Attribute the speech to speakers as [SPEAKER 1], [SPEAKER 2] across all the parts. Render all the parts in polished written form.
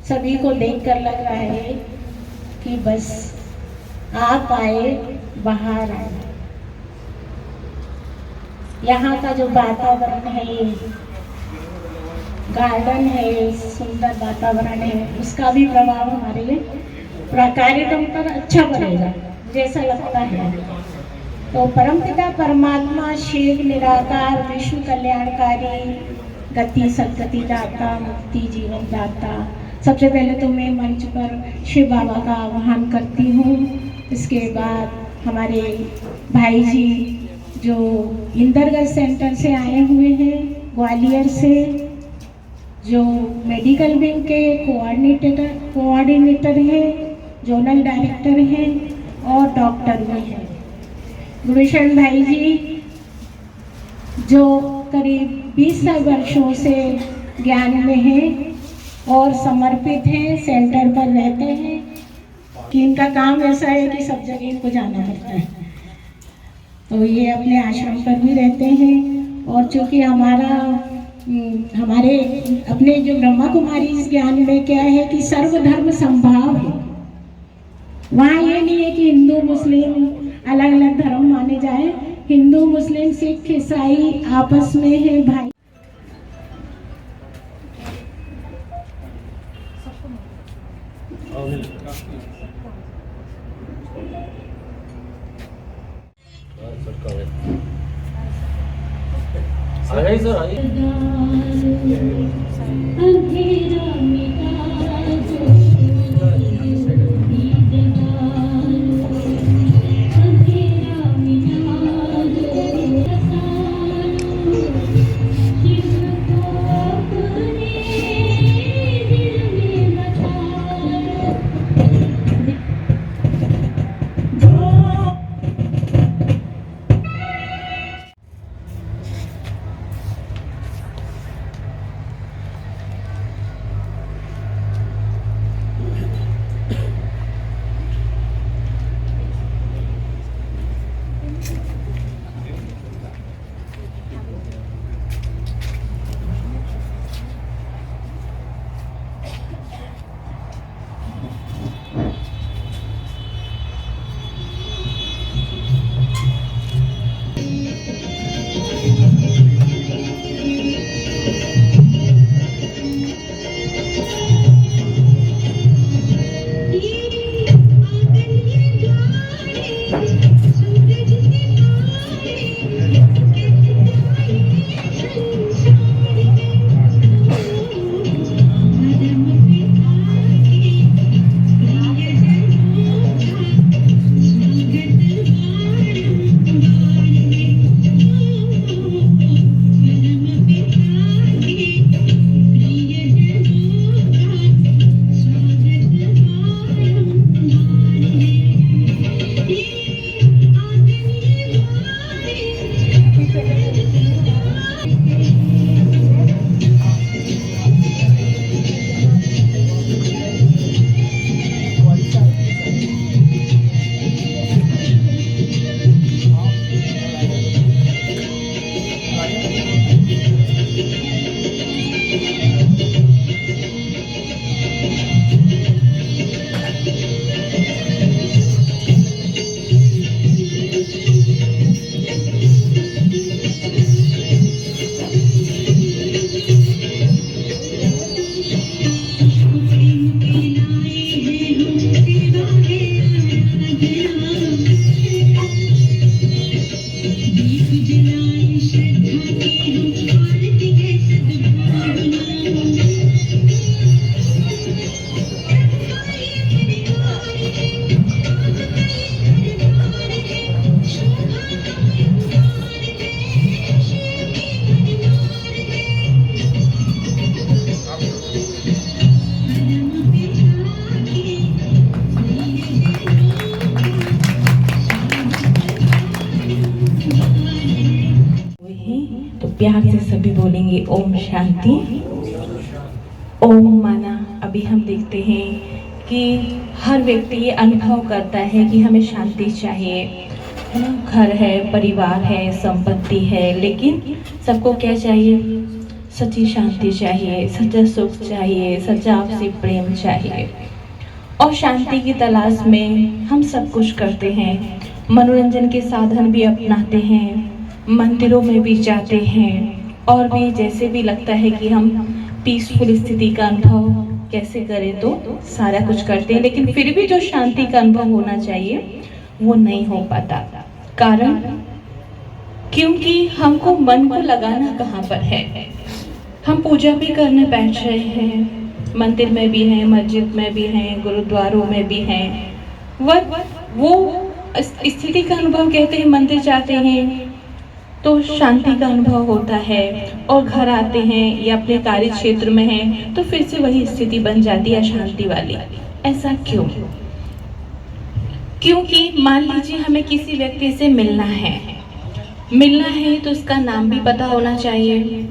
[SPEAKER 1] सभी को देखकर लग रहा है कि बस आप आए, बाहर आए। यहाँ का जो वातावरण है, गार्डन है, सुंदर वातावरण है, उसका भी प्रभाव हमारे कार्यक्रम पर अच्छा पड़ेगा जैसा लगता है। तो परमपिता परमात्मा शिव निराकार विश्व कल्याणकारी गति सदगति दाता मुक्ति जीवन दाता, सबसे पहले तो मैं मंच पर शिव बाबा का आह्वान करती हूँ। इसके बाद हमारे भाई जी जो इंदरगढ़ सेंटर से आए हुए हैं, ग्वालियर से, जो मेडिकल विंग के कोऑर्डिनेटर हैं, जोनल डायरेक्टर हैं और डॉक्टर भी हैं। गुरुशरण भाई जी जो करीब 20 वर्षों से ज्ञान में हैं और समर्पित हैं, सेंटर पर रहते हैं कि इनका काम ऐसा है कि सब जगह इनको जाना पड़ता है। तो ये अपने आश्रम पर भी रहते हैं और चूँकि हमारे अपने जो ब्रह्मा कुमारी इस ज्ञान में क्या है कि सर्वधर्म संभाव है। वहाँ ये नहीं है कि हिंदू मुस्लिम अलग अलग धर्म माने जाए, हिंदू मुस्लिम सिख ईसाई आपस में है भाई।
[SPEAKER 2] प्यार से सभी बोलेंगे ओम शांति। ओम माना अभी हम देखते हैं कि हर व्यक्ति ये अनुभव करता है कि हमें शांति चाहिए, है ना। घर है, परिवार है, संपत्ति है, लेकिन सबको क्या चाहिए? सच्ची शांति चाहिए, सच्चा सुख चाहिए, सच्चा आपसी प्रेम चाहिए। और शांति की तलाश में हम सब कुछ करते हैं, मनोरंजन के साधन भी अपनाते हैं, मंदिरों में भी जाते हैं, और भी जैसे भी लगता है कि हम पीसफुल स्थिति का अनुभव कैसे करें तो सारा कुछ करते हैं, लेकिन फिर भी जो शांति का अनुभव होना चाहिए वो नहीं हो पाता। कारण क्योंकि हमको मन को लगाना कहाँ पर है। हम पूजा भी करने बैठ रहे हैं, मंदिर में भी हैं, मस्जिद में भी हैं, गुरुद्वारों में भी हैं, वो स्थिति का अनुभव कहते हैं। मंदिर जाते हैं तो शांति का अनुभव होता है, और घर आते हैं या अपने कार्य क्षेत्र में हैं तो फिर से वही स्थिति बन जाती है अशांति वाली। ऐसा क्यों? क्योंकि मान लीजिए हमें किसी व्यक्ति से मिलना है तो उसका नाम भी पता होना चाहिए,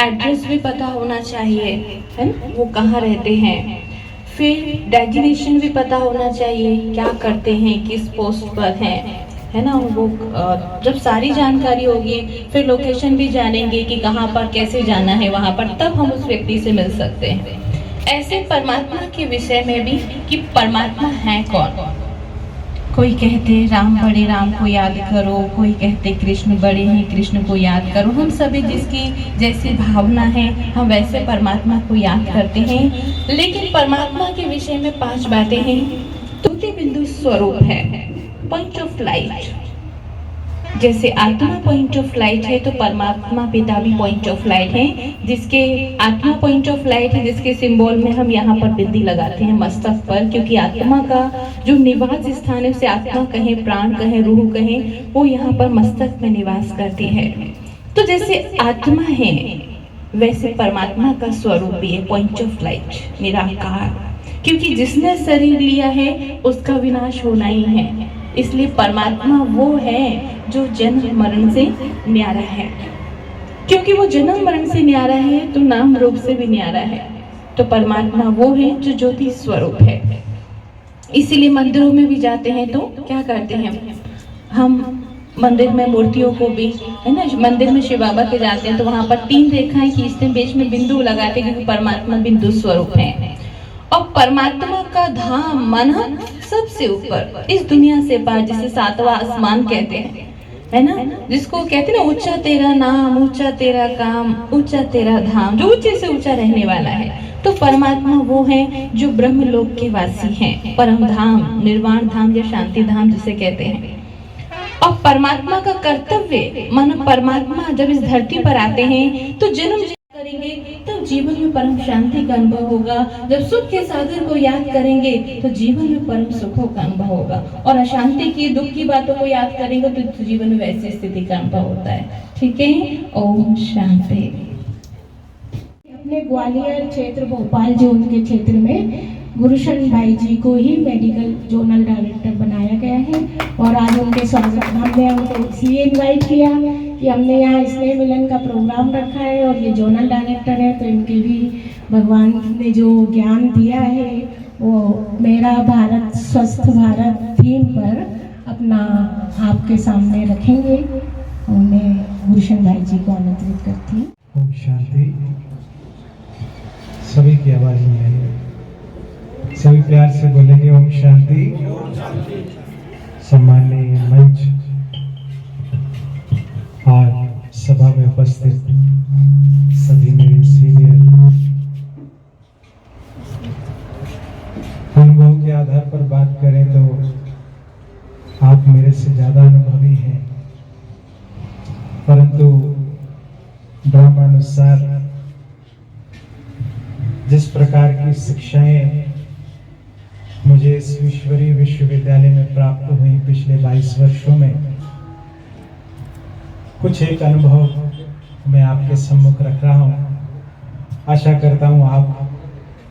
[SPEAKER 2] एड्रेस भी पता होना चाहिए, है ना, वो कहाँ रहते हैं, फिर डेजिग्नेशन भी पता होना चाहिए, क्या करते हैं, किस पोस्ट पर हैं, है ना। वो जब सारी जानकारी होगी फिर लोकेशन भी जानेंगे कि कहाँ पर कैसे जाना है वहाँ पर, तब हम उस व्यक्ति से मिल सकते हैं। ऐसे परमात्मा के विषय में भी कि परमात्मा है कौन। कोई कहते राम बड़े, राम को याद करो, कोई कहते कृष्ण बड़े हैं, कृष्ण को याद करो। हम सभी जिसकी जैसी भावना है हम वैसे परमात्मा को याद करते हैं, लेकिन परमात्मा के विषय में 5 बातें हैं। द्वितीय बिंदु स्वरूप है, पॉइंट ऑफ लाइट। जैसे आत्मा पॉइंट ऑफ लाइट है तो परमात्मा पिता भी पॉइंट ऑफ लाइट है, जिसके आत्मा पॉइंट ऑफ लाइट है, जिसके सिंबल में हम यहाँ पर बिंदी लगाते हैं मस्तक पर, क्योंकि आत्मा का जो निवास स्थान है उसे आत्मा कहें, प्राण कहें, रूह कहें, वो यहाँ पर मस्तक में निवास करती है। तो जैसे आत्मा है वैसे परमात्मा का स्वरूप भी है, पॉइंट ऑफ लाइट, निराकार। क्योंकि जिसने शरीर लिया है उसका विनाश होना ही है, इसलिए परमात्मा वो है जो जन्म मरण से न्यारा है। क्योंकि वो जन्म मरण से न्यारा है तो नाम रूप से भी न्यारा है। तो परमात्मा वो है जो ज्योति स्वरूप है। इसीलिए मंदिरों में भी जाते हैं तो क्या करते हैं हम, मंदिर में मूर्तियों को भी, है ना, मंदिर में शिव बाबा के जाते हैं तो वहाँ पर 3 रेखाएं खींचते हैं, बीच में बिंदु लगाते हैं, क्योंकि परमात्मा बिंदु स्वरूप है। और परमात्मा का धाम मन सबसे ऊपर इस दुनिया से पार, जिसे 7वां आसमान कहते हैं, है ना, जिसको कहते हैं ना, ऊंचा तेरा नाम, ऊंचा तेरा काम, ऊंचा तेरा धाम, जो ऊंचे से ऊंचा रहने वाला है। तो परमात्मा वो है जो ब्रह्मलोक के वासी हैं, परम धाम, निर्वाण धाम या शांति धाम जिसे कहते हैं। और परमात्मा का कर्तव्य, मानो परमात्मा जब इस धरती पर आते हैं तो जन्म करेंगे तब जीवन में परम शांति का अनुभव होगा। जब सुख के सागर को याद करेंगे तो जीवन में परम सुखों का अनुभव होगा, और अशांति की, दुख की बातों को याद करेंगे तो जीवन में वैसी स्थिति का अनुभव होता है। ठीक है, ओम शांति।
[SPEAKER 1] अपने ग्वालियर क्षेत्र, भोपाल जोन के क्षेत्र में गुरुशरण भाई जी को ही मेडिकल जोनल डायरेक्टर बनाया गया है, और आज उनके स्वागत हमने उनको इसलिए इन्वाइट किया कि हमने यहाँ स्नेह मिलन का प्रोग्राम रखा है और ये जोनल डायरेक्टर है, तो इनके भी भगवान ने जो ज्ञान दिया है वो मेरा भारत स्वस्थ भारत थीम पर अपना आपके सामने रखेंगे। उन्हें गुरुशरण भाई जी को आमंत्रित करती हूँ।
[SPEAKER 3] ओम शांति। सभी की आवाज में है, सभी प्यार से बोलेंगे ओम शांति। सम्माननीय मंच और सभा में उपस्थित सभी मेरे सीनियर, अनुभव के आधार पर बात करें तो आप मेरे से ज्यादा अनुभवी हैं, परंतु ड्रामानुसार जिस प्रकार की शिक्षाएं मुझे इस ईश्वरीय विश्वविद्यालय में प्राप्त हुई पिछले 22 वर्षों में, कुछ एक अनुभव मैं आपके सम्मुख रख रहा हूँ। आशा करता हूँ आप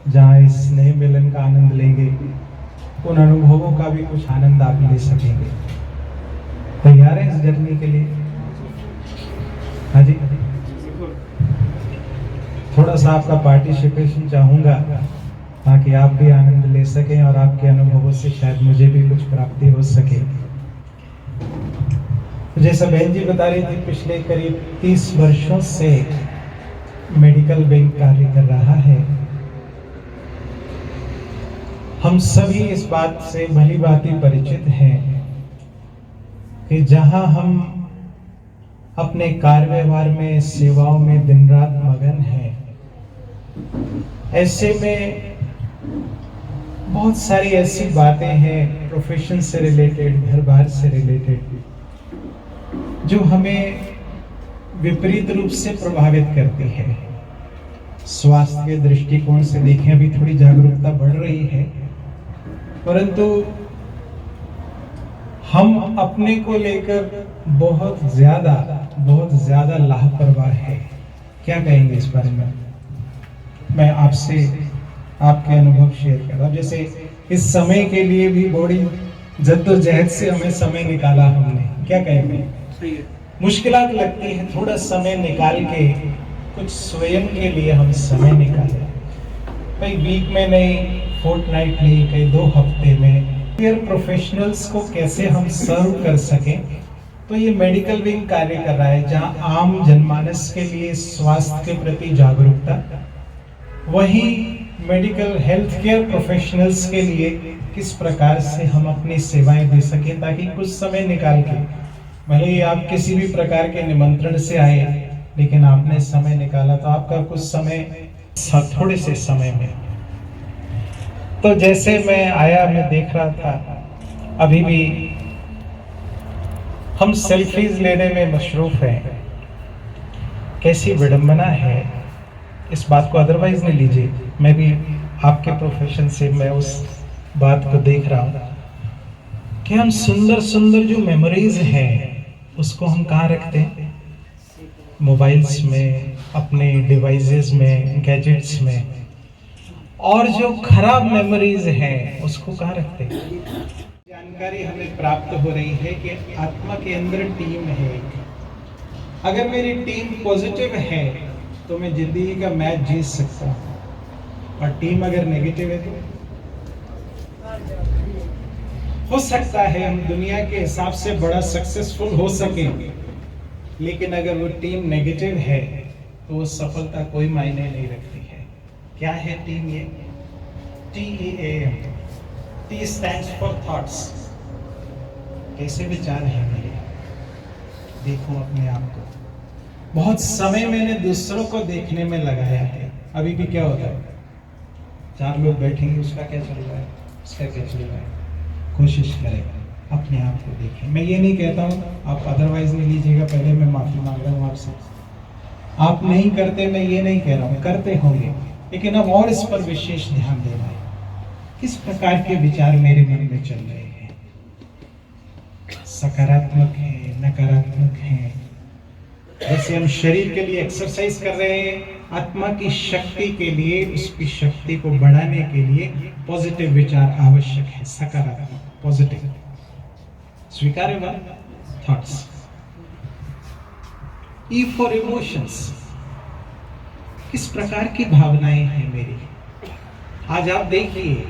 [SPEAKER 3] जहाँ इस स्नेह मिलन का आनंद लेंगे, उन अनुभवों का भी कुछ आनंद आप ले सकेंगे। तैयार हैं इस जर्नी के लिए? हाँ जी, थोड़ा सा आपका पार्टिसिपेशन चाहूँगा ताकि आप भी आनंद ले सकें और आपके अनुभवों से शायद मुझे भी कुछ प्राप्ति हो सके। जैसा बहन जी बता रही थी, पिछले करीब 30 वर्षों से मेडिकल विंग कार्य कर रहा है। हम सभी इस बात से भली भांति परिचित हैं कि जहां हम अपने कार्य व्यवहार में, सेवाओं में दिन रात मगन हैं, ऐसे में बहुत सारी ऐसी बातें हैं प्रोफेशन से रिलेटेड, घर बार से रिलेटेड, जो हमें विपरीत रूप से प्रभावित करती है। स्वास्थ्य के दृष्टिकोण से देखें, अभी थोड़ी जागरूकता बढ़ रही है, परंतु हम अपने को लेकर बहुत ज्यादा लापरवाह है। क्या कहेंगे इस बारे में? मैं आपसे आपके अनुभव शेयर कर रहा हूं। जैसे इस समय के लिए भी बड़ी जद्दोजहद से हमें समय निकाला हमने, क्या कहेंगे? मुश्किलात लगती है, थोड़ा समय निकाल के कुछ स्वयं के लिए हम समय निकालें। कई वीक में नहीं, फोर्टनाइट नहीं, कई 2 हफ्ते में केयर प्रोफेशनल्स को कैसे हम सर्व कर सकें, तो ये मेडिकल विंग कार्य कर रहा है, जहां आम जनमानस के लिए स्वास्थ्य के प्रति जागरूकता, वहीं मेडिकल हेल्थ केयर प्रोफेशनल्स के लिए किस प्रकार से हम अपनी सेवाएं दे सकें, ताकि कुछ समय निकाल के, भले ही आप किसी भी प्रकार के निमंत्रण से आए, लेकिन आपने समय निकाला, तो आपका कुछ समय थोड़े से समय में। तो जैसे मैं आया, मैं देख रहा था, अभी भी हम सेल्फीज लेने में मशरूफ हैं। कैसी विडंबना है, इस बात को अदरवाइज नहीं लीजिए, मैं भी आपके प्रोफेशन से मैं उस बात को देख रहा हूं कि हम सुंदर सुंदर जो मेमोरीज हैं उसको हम कहाँ रखते हैं? मोबाइल्स में, अपने डिवाइसेस में, गैजेट्स में। और जो खराब मेमोरीज हैं उसको कहाँ रखते हैं? जानकारी हमें प्राप्त हो रही है कि आत्मा के अंदर टीम है। अगर मेरी टीम पॉजिटिव है तो मैं जिंदगी का मैच जीत सकता हूँ, और टीम अगर नेगेटिव है तो हो सकता है हम दुनिया के हिसाब से बड़ा सक्सेसफुल हो सके, लेकिन अगर वो टीम नेगेटिव है तो वो सफलता कोई मायने नहीं रखती है। क्या है टीम? ये TEAM, T stands for thoughts। कैसे विचार है मेरे? देखो अपने आप को। बहुत समय मैंने दूसरों को देखने में लगाया है। अभी भी क्या होता है, 4 लोग बैठेंगे, उसका क्या चल रहा है, उसका क्या चल रहा है। कोशिश करें अपने आप को देखें। मैं ये नहीं कहता हूँ आप अदरवाइज नहीं लीजिएगा, पहले मैं माफी मांग रहा हूँ आपसे। आप नहीं करते, मैं ये नहीं कह रहा हूँ, करते होंगे, लेकिन अब और इस पर विशेष ध्यान देना है। किस प्रकार के विचार मेरे मन में चल रहे हैं? सकारात्मक है, नकारात्मक है? जैसे हम शरीर के लिए एक्सरसाइज कर रहे हैं, आत्मा की शक्ति के लिए, उसकी शक्ति को बढ़ाने के लिए पॉजिटिव विचार आवश्यक है, सकारात्मक, पॉजिटिव, स्वीकार्य थॉट्स। E for emotions. किस प्रकार की भावनाएं हैं मेरी? आज आप देखिए,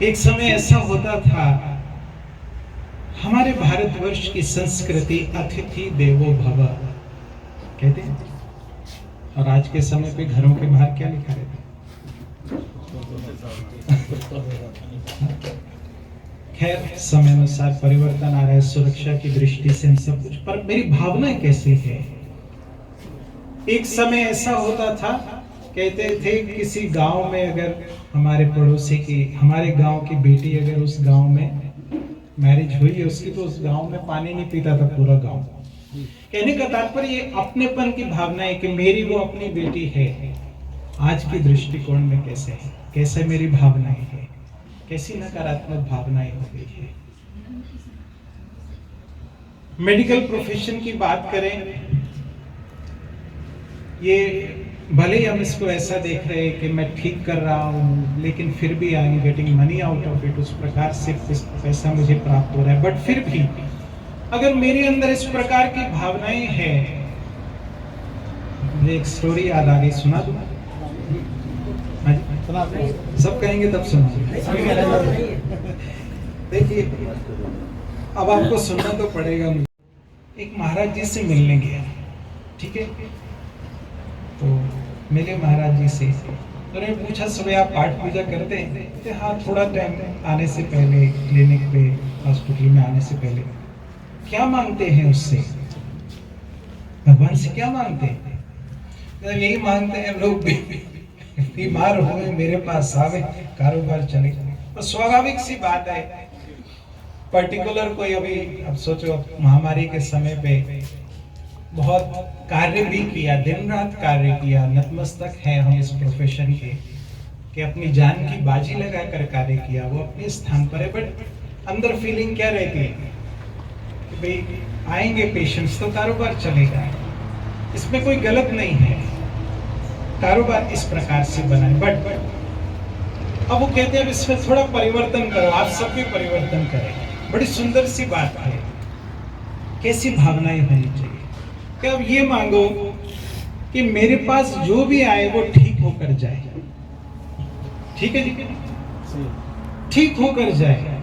[SPEAKER 3] एक समय ऐसा होता था, हमारे भारतवर्ष की संस्कृति अतिथि देवो भव कहते हैं, और आज के समय पे घरों के बाहर क्या लिखा रहता है? खैर, समय अनुसार परिवर्तन आ रहा है, सुरक्षा की दृष्टि से हम सब कुछ, पर मेरी भावनाएं कैसी है? एक समय ऐसा होता था, कहते थे किसी गांव में अगर हमारे पड़ोसी की, हमारे गांव की बेटी अगर उस गांव में मैरिज हुई है उसकी, तो उस गांव में पानी नहीं पीता था पूरा गांव। कहने का तात्पर्य ये अपनेपन की भावना है कि मेरी वो अपनी बेटी है। आज की दृष्टिकोण में कैसे है, कैसे मेरी भावनाएं है, कैसी नकारात्मक भावनाएं हो गई है। मेडिकल प्रोफेशन की बात करें, ये भले ही हम इसको ऐसा देख रहे हैं कि मैं ठीक कर रहा हूँ, लेकिन फिर भी I am getting money out of it, उस प्रकार से पैसा मुझे प्राप्त हो रहा है, बट फिर भी अगर मेरे अंदर इस प्रकार की भावनाएं हैं, मुझे एक स्टोरी याद आ गई, सुना दूं? सब कहेंगे तब सुना। देखिए, अब आपको सुनना तो पड़ेगा। एक महाराज जी से मिलने गया, ठीक है, तो मिले महाराज जी से, तो उन्होंने पूछा सुबह आप पाठ पूजा करते हैं? कहते हाँ, थोड़ा टाइम आने से पहले, क्लिनिक पे हॉस्पिटल में आने से पहले। क्या मांगते हैं उससे? भगवान से क्या मांगते हैं? यही मांगते हैं लोग बीमार हुए मेरे पास आवे, कारोबार चले। तो स्वाभाविक सी बात है, पर्टिकुलर कोई अभी अब सोचो महामारी के समय पे बहुत कार्य भी किया, दिन रात कार्य किया, नतमस्तक है हम इस प्रोफेशन के कि अपनी जान की बाजी लगाकर कार्य किया, वो अपने स्थान पर है। बट अंदर फीलिंग क्या रहती है कि भाई आएंगे पेशेंट्स तो कारोबार चलेगा, इसमें कोई गलत नहीं है, कारोबार इस प्रकार से बनाए। बट अब वो कहते हैं इसमें थोड़ा परिवर्तन करो, आप सब भी परिवर्तन करें। बड़ी सुंदर सी बात है, कैसी भावनाएं होनी चाहिए कि अब ये मांगो कि मेरे पास जो भी आए वो ठीक होकर जाए। ठीक है जी, ठीक होकर जाए,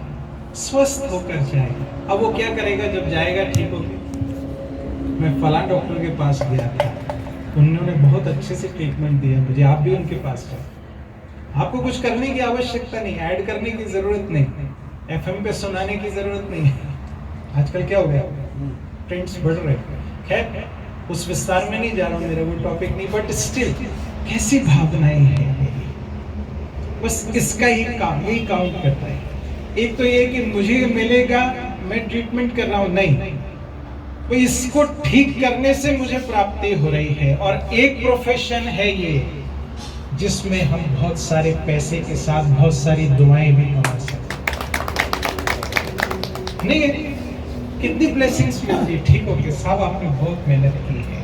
[SPEAKER 3] स्वस्थ होकर जाए। अब वो क्या करेगा जब जाएगा ठीक होकर? मैं फलां डॉक्टर के पास गया था, उन्होंने बहुत अच्छे से ट्रीटमेंट दिया मुझे, आप भी उनके पास जाओ। आपको कुछ करने की आवश्यकता नहीं, ऐड करने की जरूरत नहीं, एफएम पे सुनाने की जरूरत नहीं है। आजकल क्या हो गया, ट्रेंड्स बढ़ रहे हैं। खैर उस विस्तार में नहीं जा रहा हूँ, मेरा वो टॉपिक नहीं, बट स्टिल कैसी भावनाएं हैं, बस इसका ही काम, यही काउंट करता है। एक तो ये कि मुझे मिलेगा, मैं ट्रीटमेंट कर रहा हूँ, नहीं, तो इसको ठीक करने से मुझे प्राप्ति हो रही है। और एक प्रोफेशन है ये जिसमें हम बहुत सारे पैसे के साथ बहुत सारी दुआएं भी कमा सकते नहीं है। कितनी ब्लेसिंग्स मिलती है, ठीक हो कि साहब आपने बहुत मेहनत की है।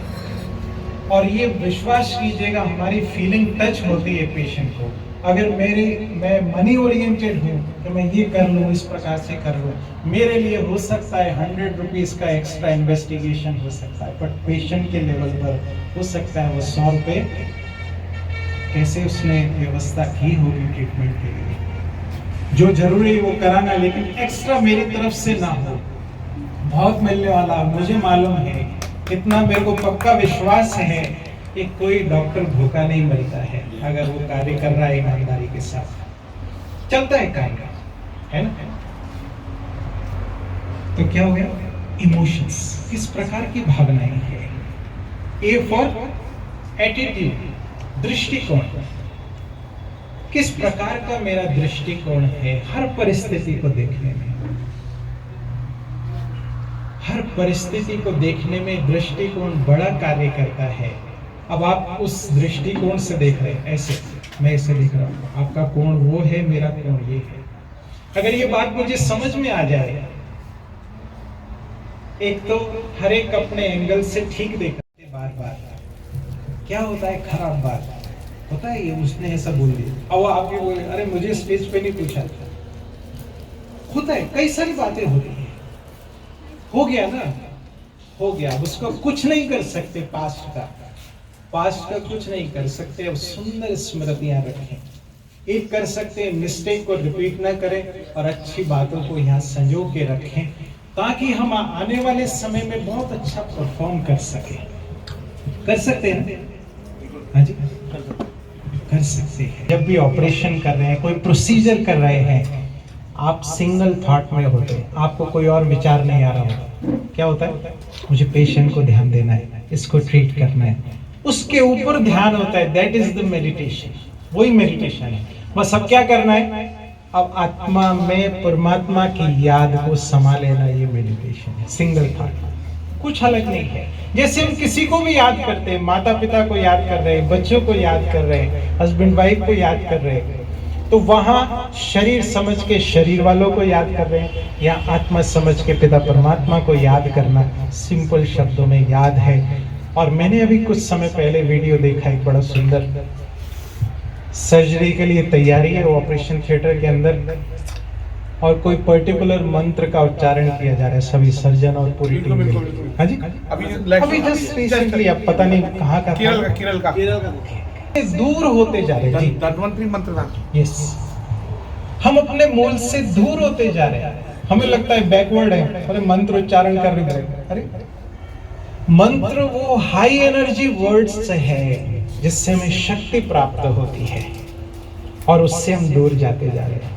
[SPEAKER 3] और ये विश्वास कीजिएगा, हमारी फीलिंग टच होती है पेशेंट को। अगर मैं मनी ओरिएंटेड हूँ तो मैं ये कर लूँ, इस प्रकार से कर लूँ, मेरे लिए हो सकता है 100 रुपीज का एक्स्ट्रा इन्वेस्टिगेशन हो सकता है, बट पेशेंट के लेवल पर हो सकता है वो 100 रुपये कैसे उसने व्यवस्था की होगी ट्रीटमेंट के लिए। जो जरूरी है वो कराना, लेकिन एक्स्ट्रा मेरी तरफ से ना हो। बहुत मिलने वाला मुझे मालूम है, इतना मेरे को पक्का विश्वास है कि कोई डॉक्टर भूखा नहीं मरता है अगर वो कार्य कर रहा है ईमानदारी के साथ, चलता है कार्य, है ना। तो क्या हो गया, इमोशंस, किस प्रकार की भावनाएं हैं। ए फॉर एटीट्यूड, दृष्टिकोण, किस प्रकार का मेरा दृष्टिकोण है हर परिस्थिति को देखने में। हर परिस्थिति को देखने में दृष्टिकोण बड़ा कार्य करता है। अब आप उस दृष्टिकोण से देख रहे हैं, ऐसे मैं ऐसे देख रहा हूँ, आपका कोण वो है, मेरा कोण ये है। अगर ये बात मुझे समझ में आ जाए, एक तो हर एक अपने एंगल से ठीक देखते बार बार, क्या होता है खराब बात होता है, ये उसने ऐसा बोल दिया, अब आप भी बोले अरे मुझे स्टेज पे नहीं पूछा था। होता है, कई सारी बातें होती है, हो गया ना, हो गया, उसका कुछ नहीं कर सकते। पास्ट का कुछ नहीं कर सकते। अब सुंदर स्मृतियां रखें, एक कर सकते हैं, मिस्टेक को रिपीट ना करें और अच्छी बातों को यहाँ संजो के रखें, ताकि हम आने वाले समय में बहुत अच्छा परफॉर्म कर सके। कर सकते हैं, हाँ जी कर सकते हैं। जब भी ऑपरेशन कर रहे हैं, कोई प्रोसीजर कर रहे हैं, आप सिंगल थॉट में होते हैं, आपको कोई और विचार नहीं आ रहा होता। क्या होता है, मुझे पेशेंट को ध्यान देना है, इसको ट्रीट करना है, उसके ऊपर ध्यान होता है। दैट इज द मेडिटेशन, वही मेडिटेशन है। बस अब क्या करना है, अब आत्मा में परमात्मा की याद को समा लेना, ये मेडिटेशन है। सिंगल थॉट, कुछ अलग नहीं है। जैसे हम किसी को भी याद करते हैं, माता पिता को याद कर रहे हैं, बच्चों को याद कर रहे हैं, हस्बैंड वाइफ को याद कर रहे हैं, तो वहां शरीर समझ के शरीर वालों को याद कर रहे हैं, या आत्मा समझ के पिता परमात्मा को याद करना सिंपल शब्दों में याद है। और मैंने अभी कुछ समय पहले वीडियो देखा, एक बड़ा सुंदर, सर्जरी के लिए तैयारी है ऑपरेशन थिएटर के अंदर, और कोई पर्टिकुलर मंत्र का उच्चारण किया जा रहा है, सभी सर्जन और पूरी टीम में। हाँ जी, अभी जस्ट रिसेंटली, अब पता नहीं कहाँ का, केरल का दूर होते जा रहे हैं। धन्वंतरी मंत्र था, यस, हम अपने मूल से दूर होते जा रहे हैं। हमें लगता है बैकवर्ड है, अरे मंत्र उच्चारण कर रहे हैं, अरे मंत्र वो हाई एनर्जी वर्ड्स है, जिससे हमें शक्ति प्राप्त होती है और उससे हम दूर जाते जा रहे हैं।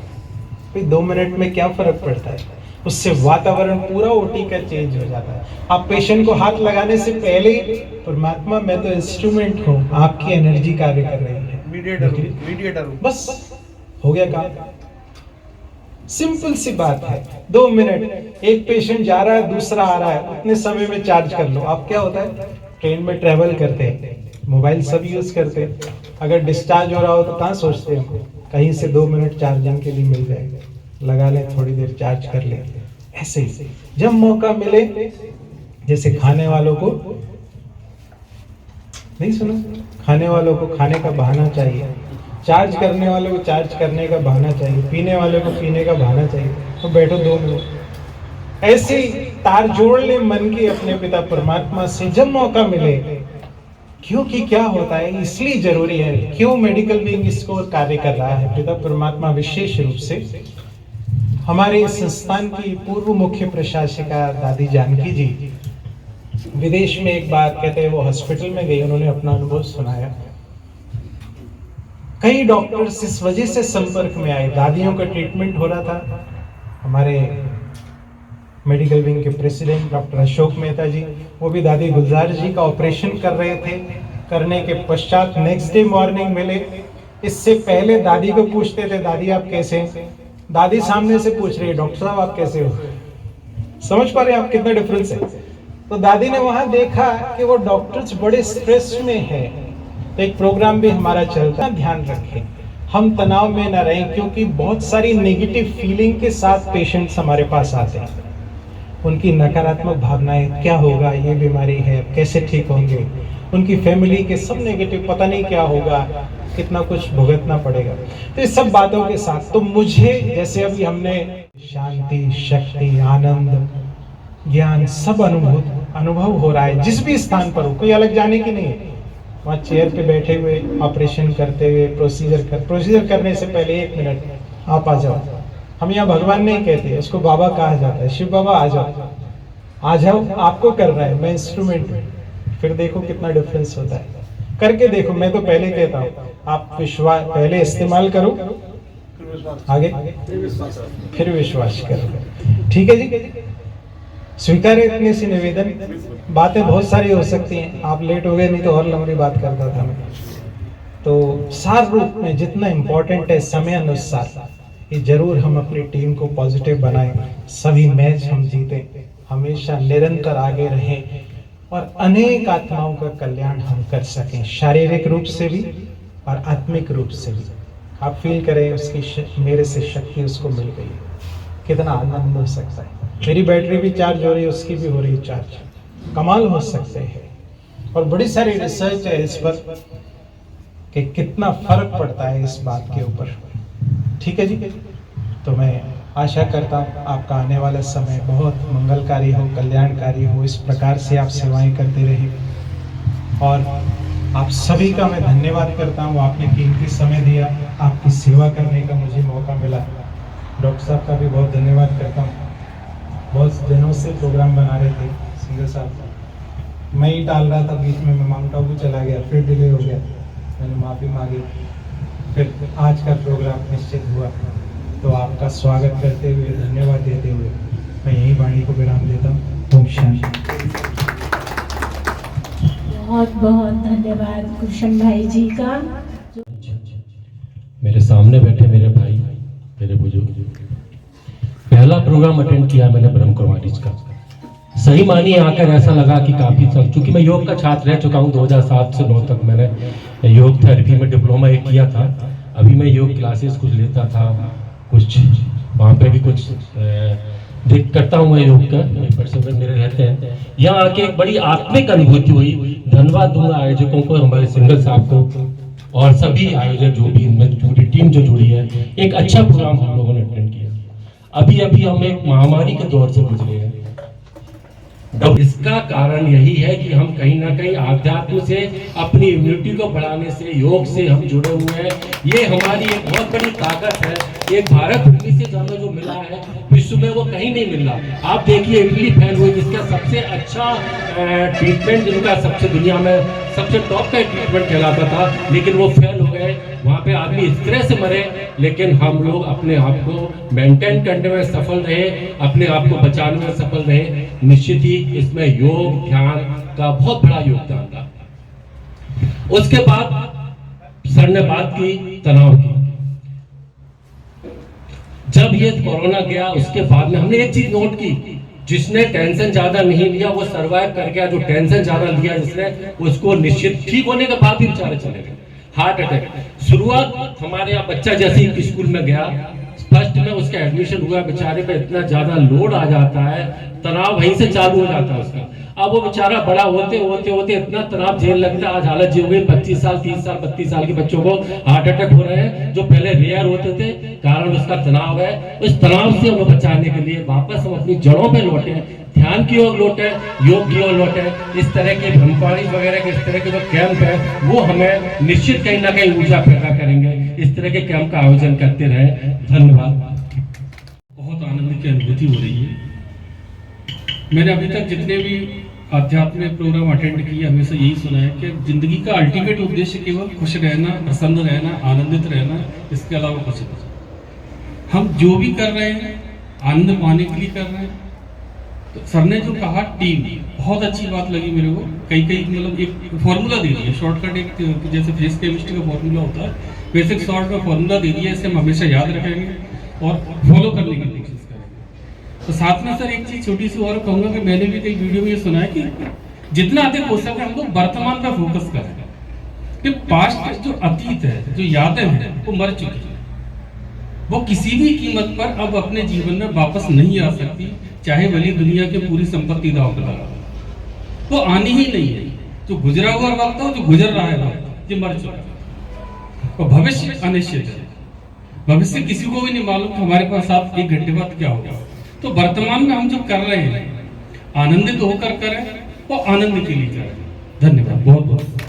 [SPEAKER 3] भाई 2 मिनट में क्या फर्क पड़ता है, उससे वातावरण पूरा ओटी का चेंज हो जाता है। आप पेशेंट को हाथ लगाने से पहले परमात्मा मैं तो इंस्ट्रूमेंट हूँ, आपकी एनर्जी कार्य कर रही है, मीडिएटर बस हो गया काम। सिंपल सी बात है, 2 मिनट, एक पेशेंट जा रहा है दूसरा आ रहा है, उतने समय में चार्ज कर लो। अब क्या होता है, ट्रेन में ट्रेवल करते हैं, मोबाइल सब यूज करते हैं, अगर डिस्चार्ज हो रहा हो तो कहाँ सोचते हैं, कहीं से 2 मिनट चार्जिंग के लिए मिल जाएगा, लगा लें, थोड़ी देर चार्ज कर लें। ऐसे ही जब मौका मिले, जैसे खाने वालों को नहीं सुना, खाने वालों को खाने का बहाना चाहिए, चार्ज करने वालों को चार्ज करने का बहाना चाहिए, पीने वाले को पीने का बहाना चाहिए, तो बैठो 2 मिनट। ऐसे ही तार जोड़ ले मन की अपने पिता परमात्मा से जब मौका मिले, क्योंकि क्या होता है, इसलिए जरूरी है, क्यों मेडिकल विंग इसको कार्य कर रहा है। पिता परमात्मा विशेष रूप से हमारे संस्थान की पूर्व मुख्य प्रशासिका दादी जानकी जी विदेश में एक बार कहते हैं वो हॉस्पिटल में गई, उन्होंने अपना अनुभव सुनाया। कई डॉक्टर्स इस वजह से संपर्क में आए, दादियों का ट्रीटमेंट हो रहा था। हमारे मेडिकल विंग के प्रेसिडेंट डॉक्टर अशोक मेहता जी, वो भी दादी गुलजार जी का ऑपरेशन कर रहे थे। करने के पश्चात नेक्स्ट डे मॉर्निंग मिले। इससे पहले दादी को पूछते थे, दादी आप कैसे हैं, दादी सामने से पूछ रही है, डॉक्टर साहब आप कैसे हो। समझ पा रहे हैं आप कितना डिफरेंस है। तो दादी ने वहां देखा कि वो डॉक्टर्स बड़े स्ट्रेस में है, तो एक प्रोग्राम भी हमारा चलता, ध्यान रखें हम तनाव में न रहें, क्योंकि बहुत सारी नेगेटिव फीलिंग के साथ पेशेंट्स हमारे पास आते हैं। उनकी नकारात्मक भावनाएं, क्या होगा, ये बीमारी है, कैसे ठीक होंगे, उनकी फैमिली के सब नेगेटिव, पता नहीं क्या होगा, कितना कुछ भुगतना पड़ेगा। तो इस सब बातों के साथ तो मुझे, जैसे अभी हमने शांति, शक्ति, आनंद, ज्ञान सब अनुभव हो रहा है, जिस भी स्थान पर हो, कोई अलग जाने की नहीं है। वहाँ चेयर पे बैठे हुए ऑपरेशन करते हुए प्रोसीजर करने से पहले 1 मिनट आप आ जाओ। हम यहाँ भगवान नहीं कहते, उसको बाबा कहा जाता है, शिव बाबा आ जाओ, आपको कर रहा है, मैं इंस्ट्रूमेंट हूँ। फिर देखो कितना डिफरेंस होता है, करके देखो। मैं तो पहले कहता हूँ, आप विश्वास पहले इस्तेमाल करो, आगे फिर विश्वास करो। ठीक है जी, स्वीकार इतने सी निवेदन। बातें बहुत सारी हो सकती हैं, आप लेट हो गए, नहीं तो और लंबी बात करता था मैं। तो सार रूप में जितना इम्पोर्टेंट है समय अनुसार, ये जरूर हम अपनी टीम को पॉजिटिव बनाएं, सभी मैच हम जीतें, हमेशा निरंतर आगे रहें और अनेक आत्माओं का कल्याण हम कर सकें, शारीरिक रूप से भी और आत्मिक रूप से भी। आप फील करें उसकी मेरे से शक्ति उसको मिल गई, कितना आनंद हो सकता है। मेरी बैटरी भी चार्ज हो रही है, उसकी भी हो रही है चार्ज, कमाल हो सकते हैं। और बड़ी सारी रिसर्च है इस पर कि कितना फर्क पड़ता है इस बात के ऊपर। ठीक है जी, तो मैं आशा करता हूँ आपका आने वाला समय बहुत मंगलकारी हो, कल्याणकारी हो, इस प्रकार से आप सेवाएं करते रहें। और आप सभी का मैं धन्यवाद करता हूँ, आपने कीमती समय दिया, आपकी सेवा करने का मुझे मौका मिला। डॉक्टर साहब का भी बहुत धन्यवाद करता हूँ, बहुत दिनों से प्रोग्राम बना रहे थे सिंगर साहब, मैं ही टाल रहा था, बीच में मैं माउंट आबू चला गया, फिर डिले हो गया, मैंने माफ़ी मांगी, फिर आज का प्रोग्राम निश्चित हुआ। तो आपका स्वागत करते हुए, धन्यवाद देते हुए मैं यही वाणी को विराम देता हूँ। ओम शांति।
[SPEAKER 1] बहुत बहुत धन्यवाद गुलशन भाई जी का।
[SPEAKER 4] मेरे सामने बैठे मेरे भाई, मेरे बुजुर्ग, पहला प्रोग्राम अटेंड किया मैंने ब्रह्म कुमारीज का। सही मानिए आकर ऐसा लगा कि काफ़ी साल, चूंकि मैं योग का छात्र रह चुका हूँ, 2007 से 9 तक मैंने योग थेरेपी में डिप्लोमा एक किया था। अभी मैं योग क्लासेस कुछ लेता था, कुछ वहाँ पे भी कुछ देख करता हूँ मैं योग का, परसेंटेज मेरे रहते हैं। यहाँ आके एक बड़ी आत्मिक अनुभूति हुई। धन्यवाद दूंगा आयोजकों को, हमारे सिंगर साहब को और सभी आयोजक जो भी इनमें पूरी टीम जो जुड़ी है। एक अच्छा प्रोग्राम हम लोगों ने अटेंड किया। अभी हम एक महामारी के दौर से गुजरे हैं। इसका कारण यही है कि हम कहीं ना कहीं आध्यात्म से, अपनी इम्यूनिटी को बढ़ाने से, योग से हम जुड़े हुए हैं। ये हमारी एक बहुत बड़ी ताकत है। एक भारत भूमि से हमें जो मिला है, विश्व में वो कहीं नहीं मिल रहा। आप देखिए इटली फैल हुई, जिसका सबसे अच्छा ट्रीटमेंट, जिनका सबसे दुनिया में सबसे टॉप का ट्रीटमेंट कहलाता था, लेकिन वो फेल हो गए। वहाँ पे आदमी इस तरह से मरे, लेकिन हम लोग अपने आप को मेंटेन करने में सफल रहे, अपने आप को बचाने में सफल रहे। निश्चित ही इसमें योग ध्यान का बहुत बड़ा योगदान था। उसके बाद सर ने बात की तनाव की। जब ये कोरोना गया उसके बाद में हमने एक चीज नोट की, जिसने टेंशन ज्यादा नहीं लिया वो सरवाइव कर गया, जो टेंशन ज्यादा लिया जिसने उसको निश्चित ठीक होने के बाद भी बेचारे चले गए। हार्ट अटैक शुरुआत हमारे यहाँ बच्चा जैसे ही स्कूल में गया, फर्स्ट में उसका एडमिशन हुआ, बेचारे पे इतना ज्यादा लोड आ जाता है, तनाव वहीं से चालू हो जाता है उसका। अब वो बेचारा बड़ा होते होते होते इतना तनाव झेल लगता है। आज हालत जी हो गई 25 साल 30 साल 32 साल के बच्चों को हार्ट अटैक हो रहे हैं, जो पहले रेयर होते थे, कारण उसका तनाव है। उस तनाव से हमें बचाने के लिए वापस हम अपनी जड़ों पे लौटे, ध्यान की ओर लौटे, योग की ओर लौटे। इस तरह के ब्रह्मकुमारी वगैरह के इस तरह के जो कैंप है वो हमें निश्चित कहीं ना कहीं ऊर्जा पैदा करेंगे। इस तरह के कैंप का आयोजन करते रहे। धन्यवाद।
[SPEAKER 5] बहुत आनंद की अनुभूति हो रही है। मैंने अभी तक जितने भी आध्यात्मिक प्रोग्राम अटेंड किए हमेशा यही सुना है कि जिंदगी का अल्टीमेट उद्देश्य केवल खुश रहना, प्रसन्न रहना, आनंदित रहना, इसके अलावा कुछ नहीं। हम जो भी कर रहे हैं आनंद पाने के लिए कर रहे हैं। तो सर ने जो कहा टीम, बहुत अच्छी बात लगी मेरे को। कई मतलब एक फॉर्मूला दे दिया, शॉर्टकट, एक जैसे फेस केमिस्ट्री का फॉर्मूला होता है, बेसिक शॉर्ट का फॉर्मूला दे दिया। इसे हम हमेशा याद रखेंगे और फॉलो करने की कोशिश करेंगे। तो साथ में सर एक चीज छोटी सी और कहूंगा कि मैंने भी कई वीडियो में ये सुना है कि जितना अधिक हो सके हम लोग वर्तमान पर फोकस करें, कि पास्ट जो अतीत है, जो यादें हैं वो मर चुकी है, वो किसी भी कीमत पर अब अपने जीवन में वापस नहीं आ सकती, चाहे भली दुनिया की पूरी संपत्ति दांव पे लगा, वो आनी ही नहीं है। जो गुजरा हुआ वक्त हो, जो गुजर रहा है वक्त, ये मर चुका है। और भविष्य अनिश्चित है, भविष्य किसी को भी नहीं मालूम कि हमारे पास आप 1 घंटे बाद क्या होगा। तो वर्तमान में हम जो कर रहे हैं आनंदित होकर करें और आनंद के लिए करें। धन्यवाद, बहुत बहुत।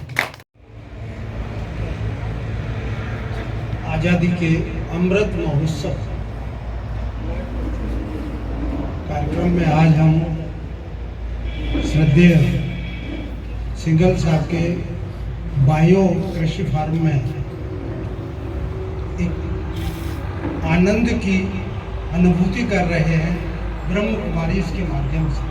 [SPEAKER 6] आजादी के अमृत महोत्सव कार्यक्रम में आज हम श्रद्धेय सिंघल साहब के बायो कृषि फार्म में एक आनंद की अनुभूति कर रहे हैं ब्रह्म कुमारी के माध्यम से।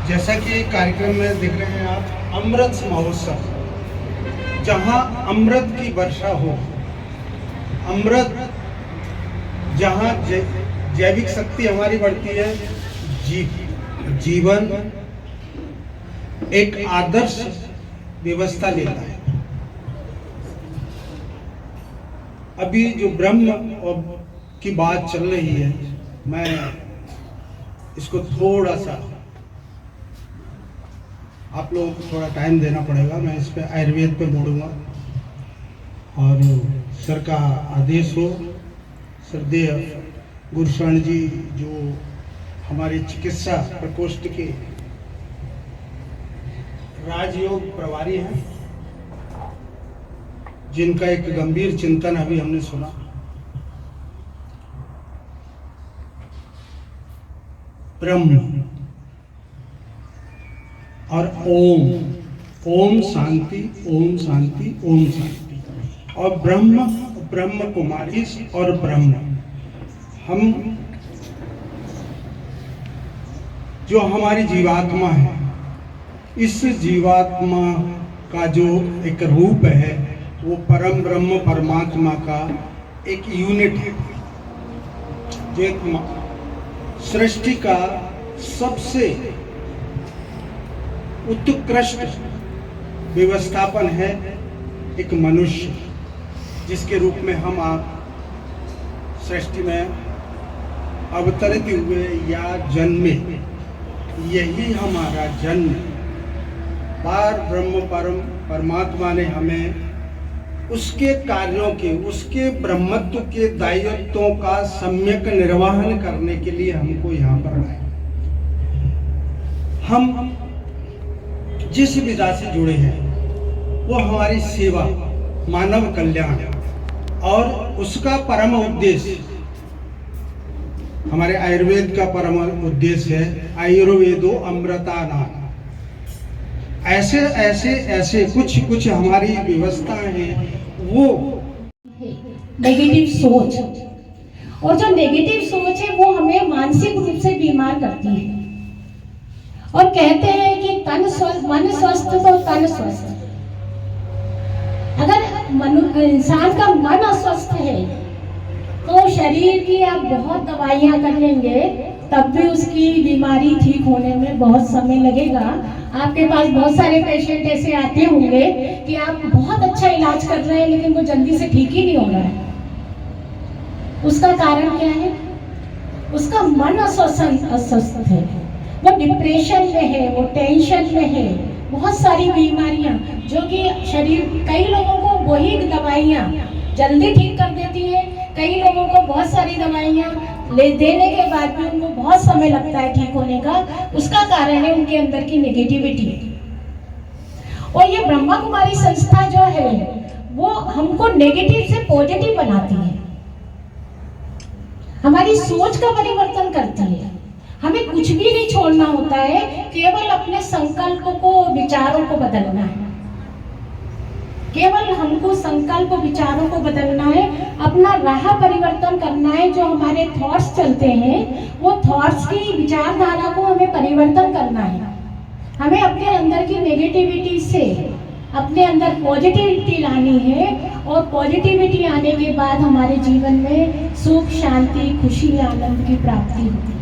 [SPEAKER 6] जैसा कि कार्यक्रम में देख रहे हैं आप, अमृत महोत्सव, जहाँ अमृत की वर्षा हो, अमृत जहाँ जैविक शक्ति हमारी बढ़ती है, जीवन एक आदर्श व्यवस्था लेता है। अभी जो ब्रह्म की बात चल रही है, मैं इसको थोड़ा सा, आप लोगों को थोड़ा टाइम देना पड़ेगा, मैं इस पे आयुर्वेद पे बोलूँगा और सर का आदेश हो। श्रद्धेय गुरुशरण जी जो हमारे चिकित्सा प्रकोष्ठ के राजयोग प्रभारी हैं, जिनका एक गंभीर चिंतन अभी हमने सुना। ब्रह्म और ओम शांति, ओम शांति, ओम शांति, और ब्रह्म कुमारी और ब्रह्म, हम जो हमारी जीवात्मा है, इस जीवात्मा का जो एक रूप है वो परम ब्रह्म परमात्मा का एक यूनिट है, जो एक सृष्टि का सबसे उत्कृष्ट व्यवस्थापन है। एक मनुष्य जिसके रूप में हम आप सृष्टि में अवतरित हुए या जन्मे, यही हमारा जन्म। पार ब्रह्म परम परमात्मा ने हमें उसके कार्यों के, उसके ब्रह्मत्व के दायित्वों का सम्यक निर्वहन करने के लिए हमको यहाँ पर लाया। हम जिस विधा से जुड़े हैं वो हमारी सेवा, मानव कल्याण, और उसका परम उद्देश्य, हमारे आयुर्वेद का परम उद्देश्य है आयुर्वेदो अमृता नाम। ऐसे ऐसे ऐसे कुछ कुछ हमारी व्यवस्थाएं हैं वो
[SPEAKER 1] नेगेटिव सोच, और जो नेगेटिव सोच है वो हमें मानसिक रूप से बीमार करती है। और कहते हैं कि तन स्वस्थ मन स्वस्थ तो तन स्वस्थ। अगर इंसान का मन अस्वस्थ है तो शरीर की आप बहुत दवाइयां कर लेंगे तब भी उसकी बीमारी ठीक होने में बहुत समय लगेगा। आपके पास बहुत सारे पेशेंट ऐसे आते होंगे कि आप बहुत अच्छा इलाज कर रहे हैं लेकिन वो जल्दी से ठीक ही नहीं हो रहा है। उसका कारण क्या है? उसका मन अस्वस्थ है, वो डिप्रेशन में है, वो टेंशन में है, बहुत सारी बीमारियां जो कि शरीर, कई लोगों को वही दवाइयां जल्दी ठीक कर देती है, कई लोगों को बहुत सारी दवाइयां ले देने के बाद भी उनको बहुत समय लगता है ठीक होने का। उसका कारण है उनके अंदर की नेगेटिविटी। और ये ब्रह्मा कुमारी संस्था जो है वो हमको नेगेटिव से पॉजिटिव बनाती है, हमारी सोच का परिवर्तन करती है। हमें कुछ भी नहीं छोड़ना होता है, केवल अपने संकल्प को, विचारों को बदलना है। केवल हमको संकल्प विचारों को बदलना है, अपना राह परिवर्तन करना है। जो हमारे थॉट्स चलते हैं वो थॉट्स की विचारधारा को हमें परिवर्तन करना है। हमें अपने अंदर की नेगेटिविटी से अपने अंदर पॉजिटिविटी लानी है, और पॉजिटिविटी आने के बाद हमारे जीवन में सुख, शांति, खुशी, आनंद की प्राप्ति होती है।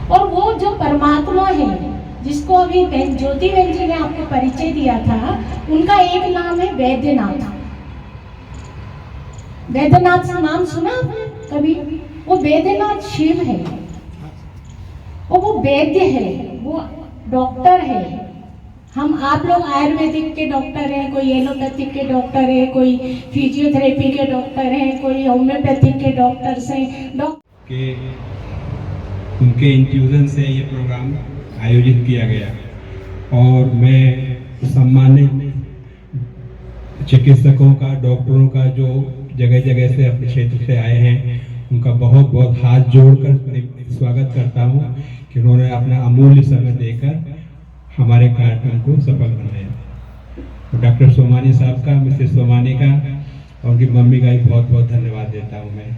[SPEAKER 1] और वो जो परमात्मा है जिसको अभी ज्योति बहन जी ने आपको परिचय दिया था, उनका एक नाम है वैद्यनाथ। वैद्यनाथ का नाम सुना आपने कभी? वो वैद्यनाथ शिव है, और वो वैद्य है, वो डॉक्टर है। आप लोग आयुर्वेदिक के डॉक्टर हैं, कोई एलोपैथिक के डॉक्टर है, कोई फिजियोथेरेपी के डॉक्टर हैं, कोई होम्योपैथिक के डॉक्टर्स हैं।
[SPEAKER 7] कि उनके इंफ्यूजन से ये प्रोग्राम आयोजित किया गया, और मैं सम्मानित चिकित्सकों का, डॉक्टरों का जो जगह जगह से अपने क्षेत्र से आए हैं उनका बहुत बहुत हाथ जोड़कर स्वागत करता हूं कि उन्होंने अपना अमूल्य समय देकर हमारे कार्यक्रम को सफल बनाया। डॉक्टर सोमानी साहब का, मिसेस सोमानी का और उनकी मम्मी का भी बहुत बहुत धन्यवाद देता हूँ मैं।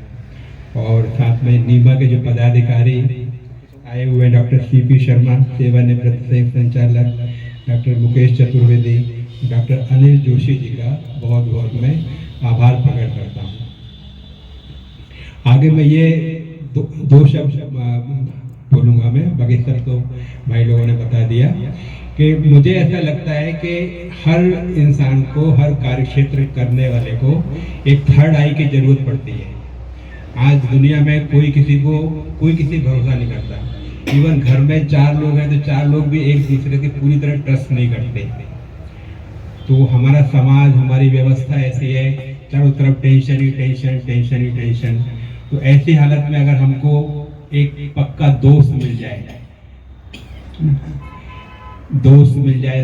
[SPEAKER 7] और साथ में नीमा के जो पदाधिकारी आए हुए, डॉक्टर CP शर्मा, सेवानिवृत्त संयुक्त संचालक, डॉक्टर मुकेश चतुर्वेदी, डॉक्टर अनिल जोशी जी का बहुत बहुत मैं आभार प्रकट करता हूँ। आगे मैं ये दो शब्द बोलूँगा मैं, बाकी सब तो भाई लोगों ने बता दिया कि मुझे ऐसा लगता है कि हर इंसान को, हर कार्य क्षेत्र करने वाले को एक थर्ड आई की जरूरत पड़ती है। आज दुनिया में कोई किसी भरोसा नहीं करता। इवन घर में 4 लोग हैं तो 4 लोग भी एक दूसरे के पूरी तरह ट्रस्ट नहीं करते। तो हमारा समाज, हमारी व्यवस्था ऐसी है, चारों तरफ टेंशन ही टेंशन, टेंशन ही टेंशन। तो ऐसी हालत में अगर हमको एक पक्का दोस्त मिल जाए,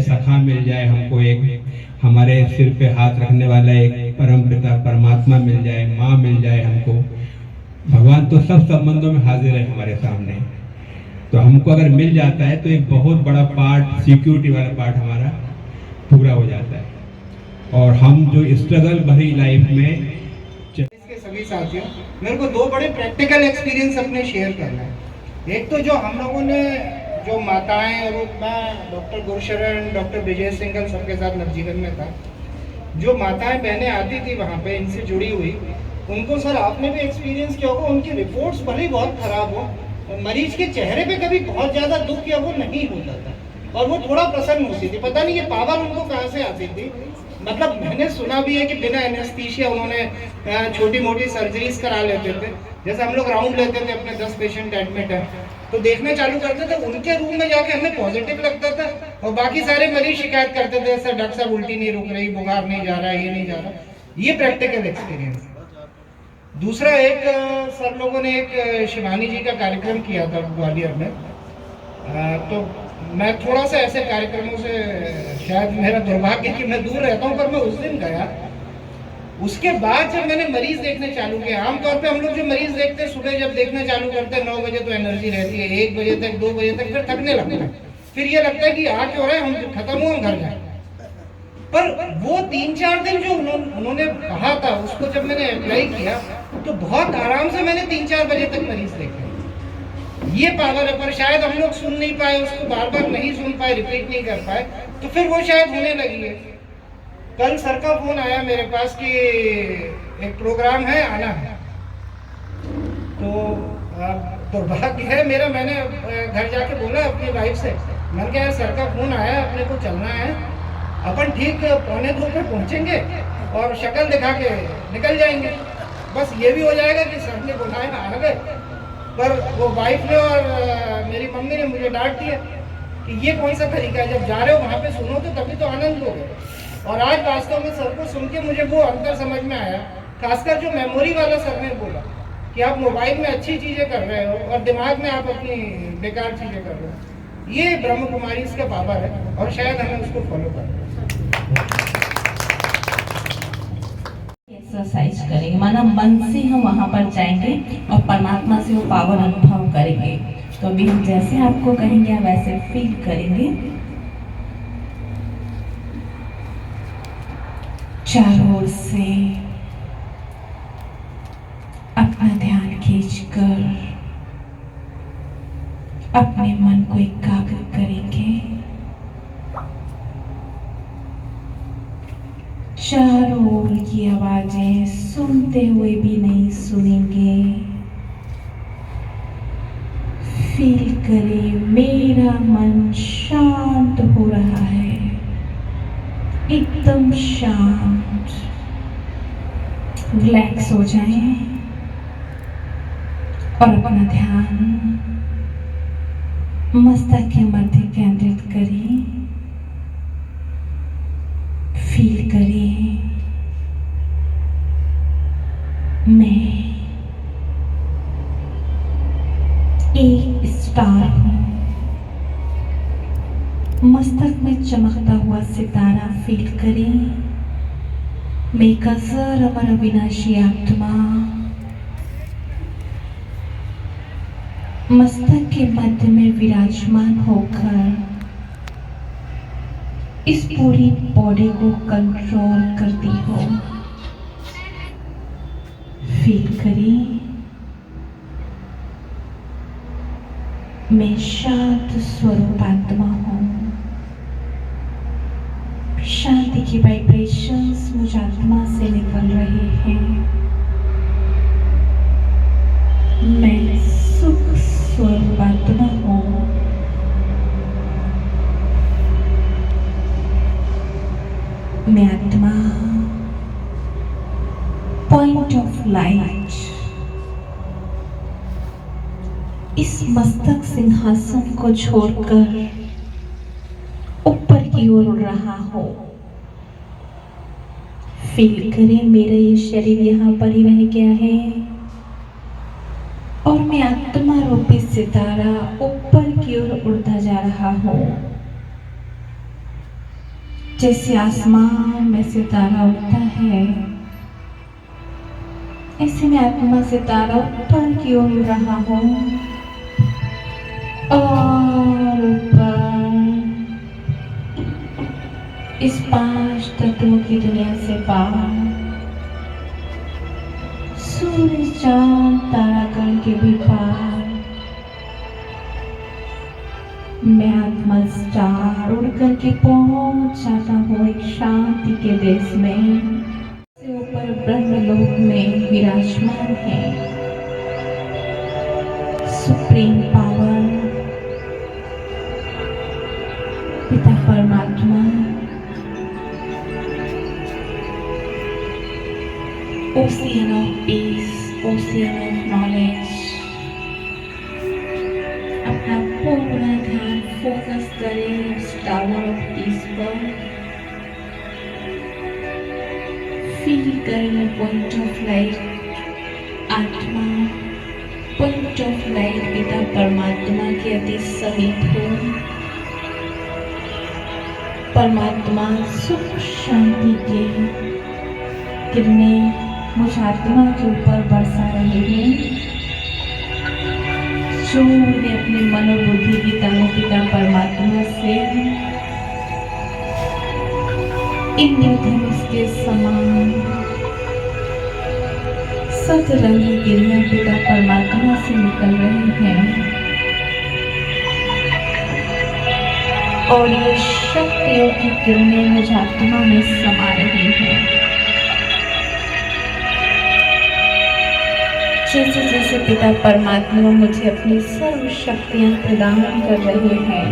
[SPEAKER 7] सखा मिल जाए, हमको एक हमारे सिर पे हाथ रखने वाला एक परम पिता परमात्मा मिल जाए, माँ मिल जाए हमको। भगवान तो सब संबंधों में हाजिर है हमारे सामने। तो हमको अगर मिल जाता है तो एक बहुत बड़ा पार्ट, सिक्योरिटी वाला पार्ट हमारा पूरा हो जाता है। और हम जो स्ट्रगल भरी लाइफ में,
[SPEAKER 6] सभी साथियों, मेरे को 2 बड़े प्रैक्टिकल एक्सपीरियंस अपने शेयर करना है। एक तो जो हम लोगों ने, जो माताएं, और मैं डॉक्टर गुरशरण, डॉक्टर विजय सिंघल सबके साथ नवजीवन में था, जो माताएं बहनें आती थी वहाँ पे इनसे जुड़ी हुई, उनको सर आपने भी एक्सपीरियंस किया होगा, उनकी रिपोर्ट्स भले ही बहुत खराब हो, मरीज के चेहरे पे कभी बहुत ज़्यादा दुख या वो नहीं होता था, और वो थोड़ा प्रसन्न होती थी। पता नहीं ये पावर उनको कहाँ से आती थी। मतलब मैंने सुना भी है कि बिना एनेस्थीसिया उन्होंने छोटी मोटी सर्जरीज करा लेते थे। जैसे हम लोग राउंड लेते थे, अपने 10 पेशेंट एडमिट है तो देखना चालू करते थे, उनके रूम में जाके हमें पॉजिटिव लगता था, और बाकी सारे मरीज शिकायत करते थे, सर डॉक्टर साहब उल्टी नहीं रुक रही, बुखार नहीं जा रहा है, ये नहीं जा रहा। ये प्रैक्टिकल एक्सपीरियंस। दूसरा, एक सर लोगों ने एक शिवानी जी का कार्यक्रम किया था ग्वालियर में, तो मैं थोड़ा सा ऐसे कार्यक्रमों से, शायद मेरा दुर्भाग्य कि मैं दूर रहता हूँ, पर मैं उस दिन गया। उसके बाद जब मैंने मरीज देखने चालू किया, आमतौर पे हम लोग जो मरीज देखते हैं, सुबह जब देखना चालू करते हैं 9 बजे तो एनर्जी रहती है, 1 बजे तक, 2 बजे तक, फिर थकने लगता है।
[SPEAKER 8] फिर ये लगता है कि आ क्यों रहे, हम खत्म हुआ हम घर जाए। पर वो 3-4 दिन जो उन्होंने कहा था, उसको जब मैंने अप्लाई किया तो बहुत आराम से मैंने 3-4 बजे तक मरीज देखे। ये पावर है, पर शायद हम लोग सुन नहीं पाए, उसको बार बार नहीं सुन पाए, रिपीट नहीं कर पाए, तो फिर वो शायद होने लगी है। कल सर का फोन आया मेरे पास कि एक प्रोग्राम है, आना है। तो दुर्भाग्य है मेरा, मैंने घर जाके बोला अपनी वाइफ से, मैंने कहा सर का फोन आया, अपने को चलना है, अपन ठीक 1:45 पे पहुंचेंगे और शक्ल दिखा के निकल जाएंगे, बस ये भी हो जाएगा कि सर ने बुलाया आ गए। पर वो वाइफ ने और मेरी मम्मी ने मुझे डांट दिया कि ये कौन सा तरीका है, जब जा रहे हो वहाँ पे सुनो तो तभी तो आनंद लोगे। और आज वास्तव में सर को सुन के मुझे वो अंतर समझ में आया, खासकर जो मेमोरी वाला सर ने बोला कि आप मोबाइल में अच्छी चीज़ें कर रहे हो और दिमाग में आप अपनी बेकार चीज़ें कर रहे हो। ये ब्रह्म कुमारी इसका पावर है और शायद हमें उसको फॉलो करना है।
[SPEAKER 2] एक्सरसाइज करेंगे, माना मन से हम वहाँ पर जाएंगे और परमात्मा से वो पावर अनुभव करेंगे। तो अभी हम जैसे आपको कहेंगे आप वैसे फील करेंगे। चारों ओर से अपना ध्यान खींचकर अपने मन को एकाग्र करेंगे। चारों ओर की आवाजें सुनते हुए भी नहीं सुनेंगे। फील करें मेरा मन शांत हो रहा है, एकदम शांत। रिलैक्स हो जाएं और अपना ध्यान मस्तक के मध्य केंद्रित करें। फील करें मैं एक स्टार हूं। मस्तक में चमकता हुआ सितारा फील करें। मैं एक अजर अमर अविनाशी आत्मा मस्तक के मध्य में विराजमान होकर इस पूरी बॉडी को कंट्रोल करती हो। फील करें मैं शांत स्वरूप आत्मा हूं। शांति की वाइब्रेशंस मुझ आत्मा से निकल रहे हैं। मैं सुख स्वरूप आत्मा हूं। मैं आत्मा पॉइंट ऑफ लाइट इस मस्तक सिंहासन को छोड़कर ऊपर की ओर उड़ रहा हो। फील करें मेरा ये शरीर यहाँ पर ही रह गया है और मैं आत्मा रूपी सितारा ऊपर की ओर उड़ता जा रहा हूँ। जैसे आसमान में सितारा उड़ता है, ऐसे में आत्मा सितारा ऊपर की ओर उड़ रहा हूँ और ऊपर इस 5 तत्वों की दुनिया से पार, सूर्य चांद तारागण के भी पार, मैं आत्मा स्टार उड़ करके पहुंच जाता हूँ एक शांति के देश में। से ऊपर ब्रह्मलोक में विराजमान है सुप्रीम पावर पिता परमात्मा। Ocean of peace, ocean of knowledge. अपना पूरा ध्यान फोकस करें उस टावर ऑफ पीस पर। फील करें पॉइंट ऑफ लाइट आत्मा, पॉइंट ऑफ लाइट पिता परमात्मा के अति समीप हो। परमात्मा सुख शांति के किरणें मुझ आत्मा के ऊपर बरसा रहे हैं। जोड़ दे अपने मन और बुद्धि की तारों पिता परमात्मा से। इंद्रधनुष के समान सतरंगी किरणें पिता परमात्मा से निकल रही हैं और ये शक्तियों की किरणें मुझ आत्मा में समा रही हैं। जैसे जैसे पिता परमात्मा मुझे अपनी सर्व शक्तियां प्रदान कर रहे हैं,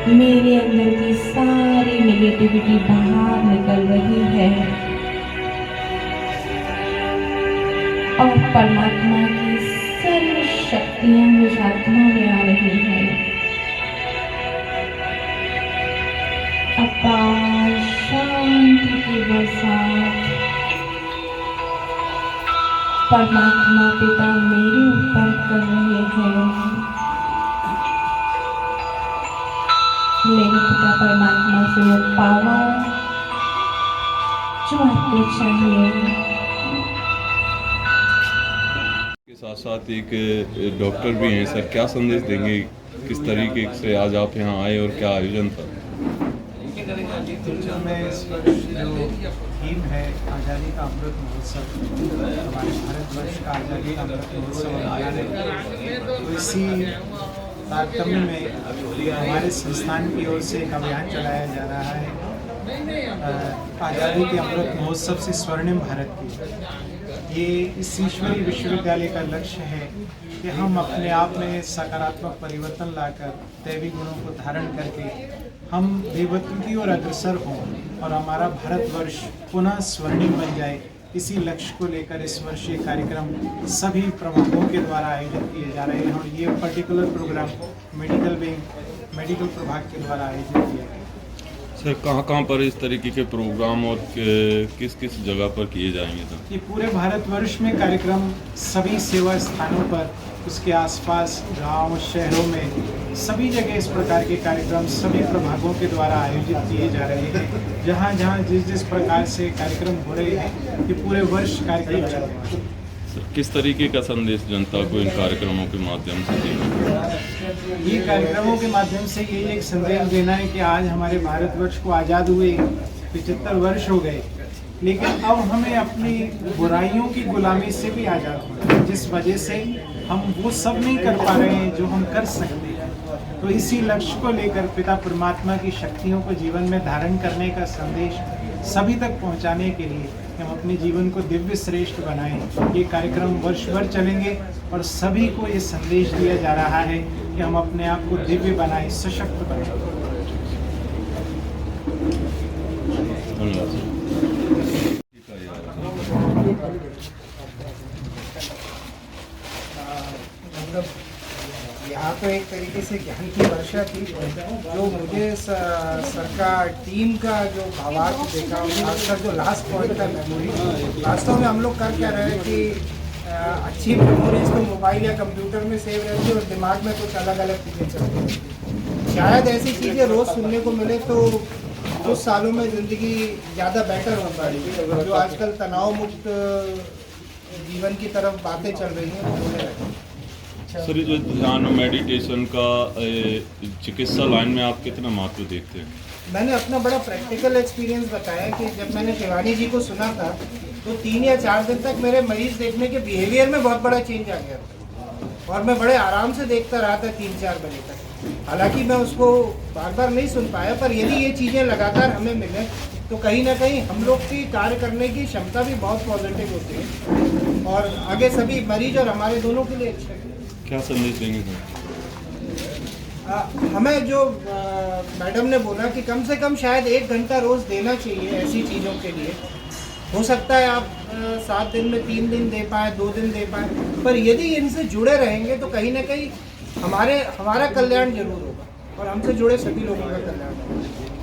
[SPEAKER 2] मेरे अंदर की सारी नेगेटिविटी बाहर निकल रही है और परमात्मा की सर्व शक्तियां मुझ आत्मा में आ रही हैं। अपार शांति की बरसात परमात्मा पिता मेरे ऊपर कर रहे हैं। मेरे पिता परमात्मा से वो पावर जो आपको चाहिए।
[SPEAKER 9] के साथ साथ एक डॉक्टर भी हैं सर, क्या संदेश देंगे, किस तरीके से आज आप यहाँ आए और क्या आयोजन था?
[SPEAKER 3] जो मैं इस वर्ष जो थीम है आज़ादी का अमृत महोत्सव, हमारे भारतवर्ष का आज़ादी का अमृत महोत्सव अभियान है, तो इसी तारतम्य में हमारे संस्थान की ओर से एक अभियान चलाया जा रहा है आज़ादी के अमृत महोत्सव से स्वर्णिम भारत की। ये इस ईश्वरीय विश्वविद्यालय का लक्ष्य है कि हम अपने आप में सकारात्मक परिवर्तन लाकर दैवी गुणों को धारण करके हम देवत्व की ओर अग्रसर हों और हमारा भारतवर्ष पुनः स्वर्णिम बन जाए। इसी लक्ष्य को लेकर इस वर्ष ये कार्यक्रम सभी प्रभागों के द्वारा आयोजित किए जा रहे हैं और ये पर्टिकुलर प्रोग्राम मेडिकल प्रभाग के द्वारा आयोजित किया गया।
[SPEAKER 9] सर कहाँ पर इस तरीके के प्रोग्राम और किस किस जगह पर किए जाएंगे सर?
[SPEAKER 3] ये पूरे भारतवर्ष में कार्यक्रम सभी सेवा स्थानों पर, उसके आसपास गांव शहरों में सभी जगह इस प्रकार के कार्यक्रम सभी प्रभागों के द्वारा आयोजित किए जा रहे हैं। जहाँ जहाँ जिस प्रकार से कार्यक्रम हो रहे हैं ये पूरे वर्ष कार्यक्रम चल रहे हैं।
[SPEAKER 9] किस तरीके का संदेश जनता को इन कार्यक्रमों के माध्यम से देना?
[SPEAKER 3] ये कार्यक्रमों के माध्यम से यही एक संदेश देना है कि आज हमारे भारतवर्ष को आज़ाद हुए 75 वर्ष हो गए, लेकिन अब हमें अपनी बुराइयों की गुलामी से भी आज़ाद होना है, जिस वजह से हम वो सब नहीं कर पा रहे हैं जो हम कर सकते हैं। तो इसी लक्ष्य को लेकर पिता परमात्मा की शक्तियों को जीवन में धारण करने का संदेश सभी तक पहुंचाने के लिए हम अपने जीवन को दिव्य श्रेष्ठ बनाएं। ये कार्यक्रम वर्ष भर चलेंगे और सभी को ये संदेश दिया जा रहा है कि हम अपने आप को दिव्य बनाएं, सशक्त बनाएं।
[SPEAKER 8] यहाँ तो एक तरीके से ज्ञान की वर्षा थी, जो मुझे सरकार टीम का जो भावार्थ देखा, खासकर जो लास्ट पॉइंट था मेमोरी, वास्तव में हम लोग कर क्या रहे हैं कि अच्छी मेमोरीज तो मोबाइल या कंप्यूटर में सेव रहती है और दिमाग में कुछ अलग अलग चीज़ें चलती हैं। शायद ऐसी चीज़ें रोज़ सुनने को मिले तो कुछ सालों में ज़िंदगी ज़्यादा बेटर हो पाएगी। जो आजकल तनाव मुक्त जीवन की तरफ बातें चल रही हैं।
[SPEAKER 9] सर जो ध्यान मेडिटेशन का चिकित्सा लाइन में आप कितना महत्व देखते हैं?
[SPEAKER 8] मैंने अपना बड़ा प्रैक्टिकल एक्सपीरियंस बताया कि जब मैंने शिवानी जी को सुना था तो 3 या 4 दिन तक मेरे मरीज देखने के बिहेवियर में बहुत बड़ा चेंज आ गया था और मैं बड़े आराम से देखता रहा था 3-4 बजे तक। हालांकि मैं उसको बार बार नहीं सुन पाया, पर यदि ये चीज़ें लगातार हमें मिले तो कहीं ना कहीं हम लोग की कार्य करने की क्षमता भी बहुत पॉजिटिव होती है और आगे सभी मरीज और हमारे दोनों के लिए अच्छा है।
[SPEAKER 9] क्या संदेश देंगे सर?
[SPEAKER 8] हमें जो मैडम ने बोला कि कम से कम शायद 1 घंटा रोज़ देना चाहिए ऐसी चीज़ों के लिए। हो सकता है आप 7 दिन में 3 दिन दे पाए, 2 दिन दे पाए, पर यदि इनसे जुड़े रहेंगे तो कहीं ना कहीं हमारा कल्याण जरूर होगा और हमसे जुड़े सभी लोगों का कल्याण होगा।